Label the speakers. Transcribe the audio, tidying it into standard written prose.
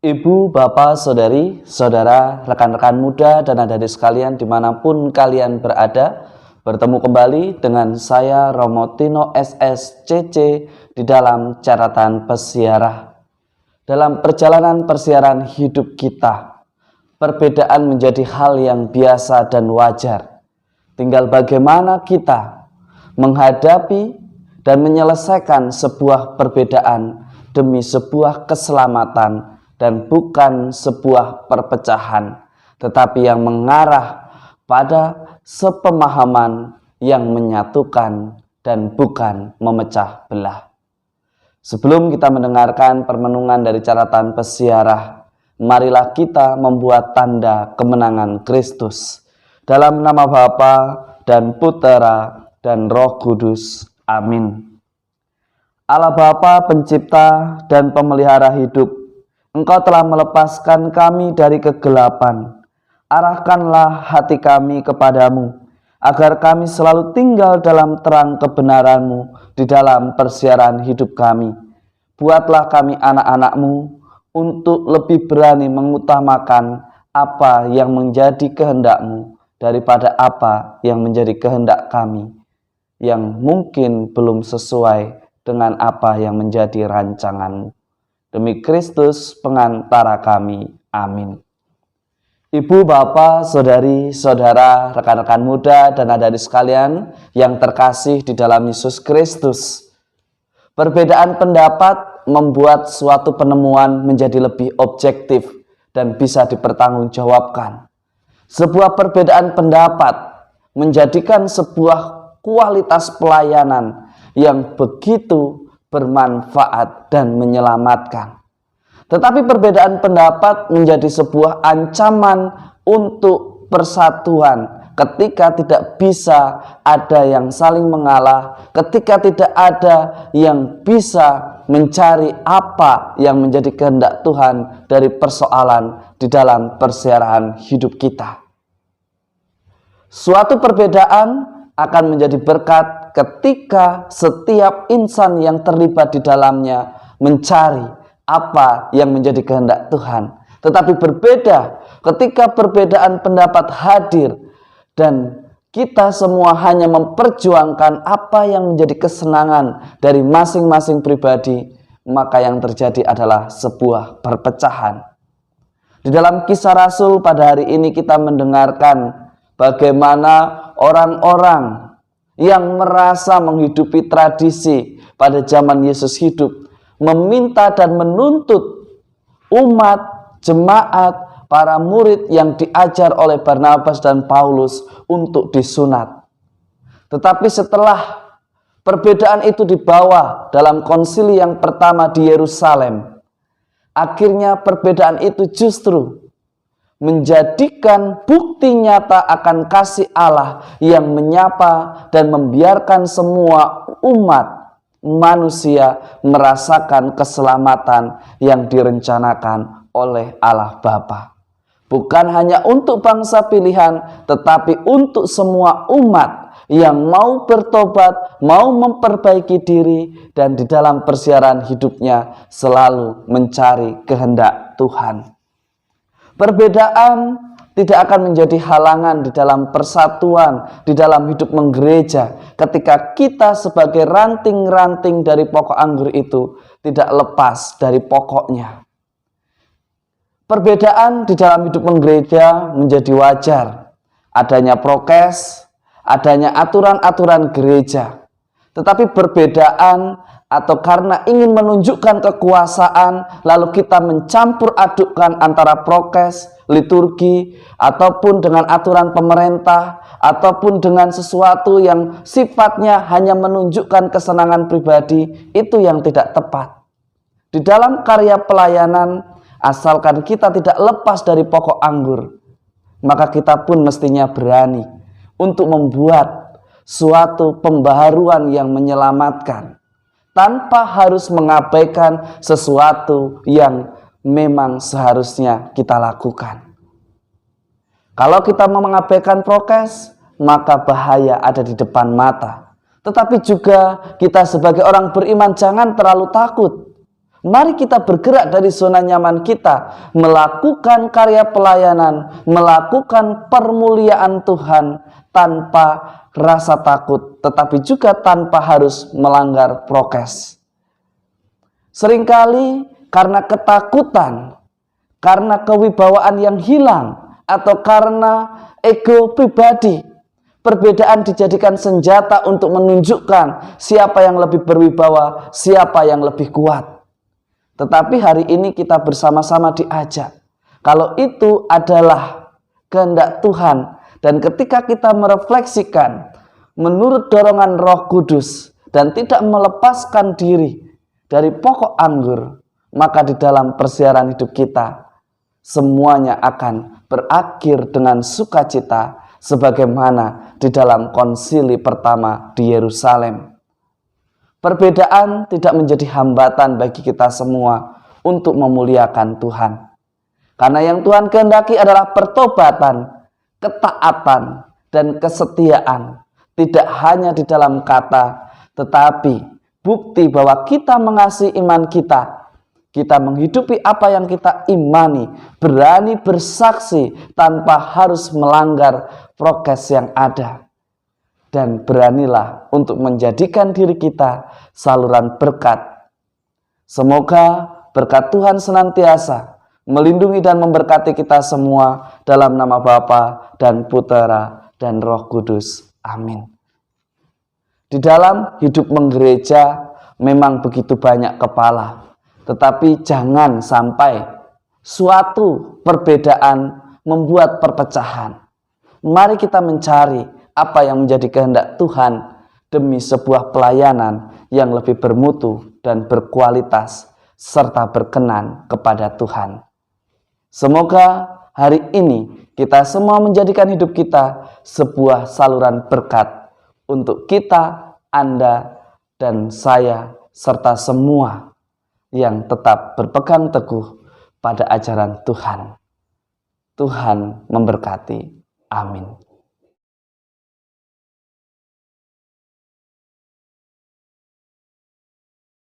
Speaker 1: Ibu, bapak, saudari, saudara, rekan-rekan muda, dan adik-adik sekalian dimanapun kalian berada, bertemu kembali dengan saya Romo Tino SSCC di dalam catatan pesiarah. Dalam perjalanan persiaran hidup kita, perbedaan menjadi hal yang biasa dan wajar. Tinggal bagaimana kita menghadapi dan menyelesaikan sebuah perbedaan demi sebuah keselamatan dan bukan sebuah perpecahan, tetapi yang mengarah pada sepemahaman yang menyatukan dan bukan memecah belah. Sebelum kita mendengarkan permenungan dari catatan pesiarah, marilah kita membuat tanda kemenangan Kristus. Dalam nama Bapa dan Putera dan Roh Kudus. Amin. Allah Bapa pencipta dan pemelihara hidup, Engkau telah melepaskan kami dari kegelapan. Arahkanlah hati kami kepadamu, agar kami selalu tinggal dalam terang kebenaran-Mu di dalam persiaran hidup kami. Buatlah kami anak-anak-Mu untuk lebih berani mengutamakan apa yang menjadi kehendak-Mu daripada apa yang menjadi kehendak kami, yang mungkin belum sesuai dengan apa yang menjadi rancangan-Mu. Demi Kristus pengantara kami. Amin. Ibu, bapak, saudari, saudara, rekan-rekan muda, dan adik-adik sekalian yang terkasih di dalam Yesus Kristus. Perbedaan pendapat membuat suatu penemuan menjadi lebih objektif dan bisa dipertanggungjawabkan. Sebuah perbedaan pendapat menjadikan sebuah kualitas pelayanan yang begitu bermanfaat dan menyelamatkan. Tetapi perbedaan pendapat menjadi sebuah ancaman untuk persatuan ketika tidak bisa ada yang saling mengalah, ketika tidak ada yang bisa mencari apa yang menjadi kehendak Tuhan dari persoalan di dalam persiaran hidup kita. Suatu perbedaan akan menjadi berkat ketika setiap insan yang terlibat di dalamnya mencari apa yang menjadi kehendak Tuhan. Tetapi berbeda ketika perbedaan pendapat hadir dan kita semua hanya memperjuangkan apa yang menjadi kesenangan dari masing-masing pribadi, maka yang terjadi adalah sebuah perpecahan. Di dalam Kisah Rasul pada hari ini kita mendengarkan bagaimana orang-orang yang merasa menghidupi tradisi pada zaman Yesus hidup meminta dan menuntut umat, jemaat, para murid yang diajar oleh Barnabas dan Paulus untuk disunat. Tetapi setelah perbedaan itu dibawa dalam konsili yang pertama di Yerusalem, akhirnya perbedaan itu justru menjadikan bukti nyata akan kasih Allah yang menyapa dan membiarkan semua umat manusia merasakan keselamatan yang direncanakan oleh Allah Bapa. Bukan hanya untuk bangsa pilihan, tetapi untuk semua umat yang mau bertobat, mau memperbaiki diri, dan di dalam persiaran hidupnya selalu mencari kehendak Tuhan. Perbedaan tidak akan menjadi halangan di dalam persatuan, di dalam hidup menggereja, ketika kita sebagai ranting-ranting dari pokok anggur itu tidak lepas dari pokoknya. Perbedaan di dalam hidup menggereja menjadi wajar. Adanya prokes, adanya aturan-aturan gereja. Tetapi perbedaan atau karena ingin menunjukkan kekuasaan, lalu kita mencampur adukkan antara prokes, liturgi, ataupun dengan aturan pemerintah, ataupun dengan sesuatu yang sifatnya hanya menunjukkan kesenangan pribadi, itu yang tidak tepat. Di dalam karya pelayanan, asalkan kita tidak lepas dari pokok anggur, maka kita pun mestinya berani untuk membuat suatu pembaharuan yang menyelamatkan, tanpa harus mengabaikan sesuatu yang memang seharusnya kita lakukan. Kalau kita mengabaikan prokes, maka bahaya ada di depan mata. Tetapi juga kita sebagai orang beriman jangan terlalu takut Mari kita bergerak dari zona nyaman kita, melakukan karya pelayanan, melakukan permuliaan Tuhan tanpa rasa takut, tetapi juga tanpa harus melanggar prokes. Seringkali karena ketakutan, karena kewibawaan yang hilang, atau karena ego pribadi, perbedaan dijadikan senjata untuk menunjukkan siapa yang lebih berwibawa, siapa yang lebih kuat. Tetapi hari ini kita bersama-sama diajak, kalau itu adalah kehendak Tuhan, dan ketika kita merefleksikan menurut dorongan Roh Kudus dan tidak melepaskan diri dari pokok anggur, maka di dalam persiaran hidup kita semuanya akan berakhir dengan sukacita, sebagaimana di dalam konsili pertama di Yerusalem. Perbedaan tidak menjadi hambatan bagi kita semua untuk memuliakan Tuhan. Karena yang Tuhan kehendaki adalah pertobatan, ketaatan, dan kesetiaan. Tidak hanya di dalam kata, tetapi bukti bahwa kita mengasihi iman kita. Kita menghidupi apa yang kita imani, berani bersaksi tanpa harus melanggar prokes yang ada. Dan beranilah untuk menjadikan diri kita saluran berkat. Semoga berkat Tuhan senantiasa melindungi dan memberkati kita semua dalam nama Bapa dan Putera dan Roh Kudus. Amin. Di dalam hidup menggereja memang begitu banyak kepala, tetapi jangan sampai suatu perbedaan membuat perpecahan. Mari kita mencari apa yang menjadi kehendak Tuhan demi sebuah pelayanan yang lebih bermutu dan berkualitas serta berkenan kepada Tuhan. Semoga hari ini kita semua menjadikan hidup kita sebuah saluran berkat untuk kita, Anda, dan saya, serta semua yang tetap berpegang teguh pada ajaran Tuhan. Tuhan memberkati. Amin.